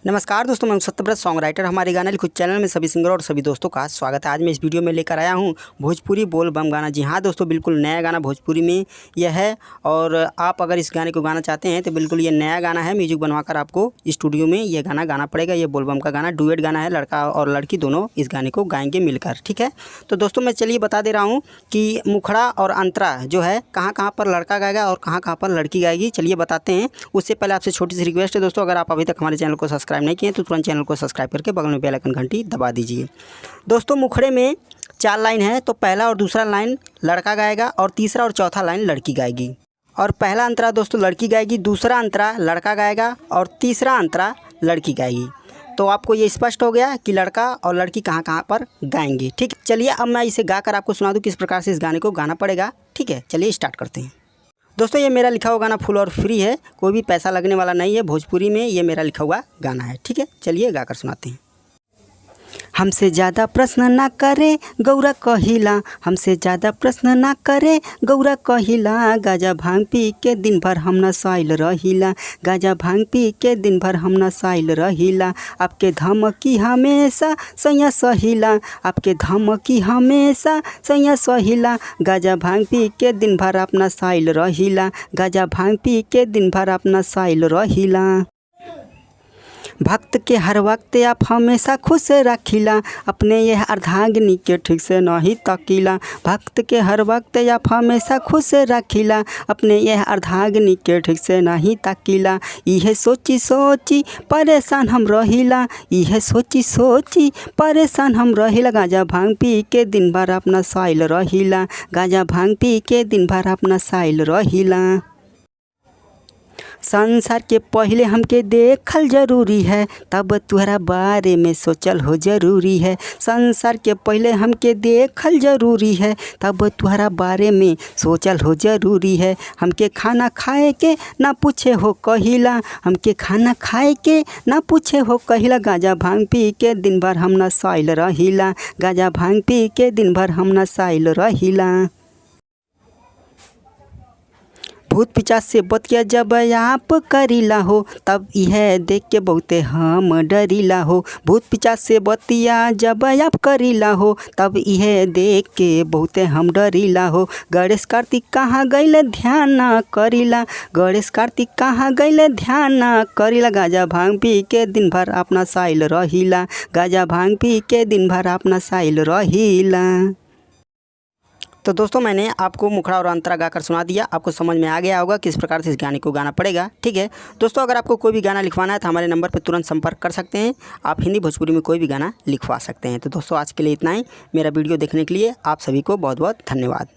नमस्कार दोस्तों, मैं सत्यव्रत सॉन्ग राइटर। हमारे गाना लिखो चैनल में सभी सिंगर और सभी दोस्तों का स्वागत है। आज मैं इस वीडियो में लेकर आया हूं भोजपुरी बोल बम गाना। जी हाँ दोस्तों, बिल्कुल नया गाना भोजपुरी में यह है और आप अगर इस गाने को गाना चाहते हैं तो बिल्कुल ये नया गाना है। म्यूजिक बनवाकर आपको स्टूडियो में ये गाना गाना पड़ेगा। ये बोल बम का गाना डुएट गाना है, लड़का और लड़की दोनों इस गाने को गाएंगे मिलकर। ठीक है, तो दोस्तों मैं चलिए बता दे रहा हूँ कि मुखड़ा और अंतरा जो है कहाँ कहाँ पर लड़का गाएगा और कहाँ कहाँ पर लड़की गाएगी। चलिए बताते हैं। उससे पहले आपसे छोटी सी रिक्वेस्ट है दोस्तों, अगर आप अभी तक हमारे चैनल को सब्सक्राइब नहीं किए तो तुरंत चैनल को सब्सक्राइब करके बगल में बेल आइकन घंटी दबा दीजिए। दोस्तों मुखड़े में 4 लाइन है, तो पहला और दूसरा लाइन लड़का गाएगा और तीसरा और चौथा लाइन लड़की गाएगी। और पहला अंतरा दोस्तों लड़की गाएगी, दूसरा अंतरा लड़का गाएगा और तीसरा अंतरा लड़की गाएगी। तो आपको ये स्पष्ट हो गया कि लड़का और लड़की कहाँ कहाँ पर गाएंगे। ठीक, चलिए अब मैं इसे गाकर आपको सुना दूँ किस प्रकार से इस गाने को गाना पड़ेगा। ठीक है, चलिए स्टार्ट करते हैं। दोस्तों ये मेरा लिखा हुआ गाना फुल और फ्री है, कोई भी पैसा लगने वाला नहीं है। भोजपुरी में ये मेरा लिखा हुआ गाना है। ठीक है, चलिए गाकर सुनाते हैं। हमसे ज़्यादा प्रश्न ना करे गौरा कहिला, हमसे ज़्यादा प्रश्न ना करे गौरा कहिला। गाजा भांग पी के दिन भर हम नसाइल रहिला, गाजा भांग पी के दिन भर हम नसाइल रहिला। आपके धमकी हमेशा सैया सहिला, आपके धमकी हमेशा सैया सहिला। गाजा भांग पी के दिन भर अपना साइल रहिला, गाजा भांग पी के दिन भर अपना साइल रहिला। भक्त के हर वक्त आप हमेशा खुश रखिला, अपने यह अर्धांगिनी के ठीक से नहीं तकीला। भक्त के हर वक्त आप हमेशा खुश रखिला, अपने यह अर्धांगिनी के ठीक से नहीं तकीला। यह सोची सोची परेशान हम रहिला, यह सोची सोची परेशान हम रहिला। गाजा भांग पी के दिन भर अपना साइल रहिला, गाजा भांग पी के दिन भर अपना साइल रहिला। संसार के पहले हमके देखल जरूरी है, तब तुहरा बारे में सोचल हो जरूरी है। संसार के पहले हमके देखल जरूरी है, तब तुहरा बारे में सोचल हो जरूरी है। हमके खाना खाए के ना पूछे हो कहिला, हमके खाना खाए के ना पूछे हो कहिला। गाजा भांग पी के दिन भर हम नसाइल रहिला, गाजा भांग पी के दिन भर हम नसाइल रहिला। भूत पिचास से बतिया जब आप करीला हो, तब यह देख के बहुते हम डरीला हो। भूत पिचास से बतिया जब आप करीला हो, तब यह देख के बहुते हम डरीला हो। गणेश कार्तिक कहाँ गइले ध्यान न करीला, गणेश कार्तिक कहाँ गइले ध्यान न करीला। गाजा भांग पी के दिन भर अपना साइल रहिला, गाजा भांग पी के दिन भर अपना साइल रहिला। तो दोस्तों मैंने आपको मुखड़ा और अंतरा गाकर सुना दिया। आपको समझ में आ गया होगा किस प्रकार से इस गाने को गाना पड़ेगा। ठीक है दोस्तों, अगर आपको कोई भी गाना लिखवाना है तो हमारे नंबर पर तुरंत संपर्क कर सकते हैं। आप हिंदी भोजपुरी में कोई भी गाना लिखवा सकते हैं। तो दोस्तों आज के लिए इतना ही। मेरा वीडियो देखने के लिए आप सभी को बहुत बहुत धन्यवाद।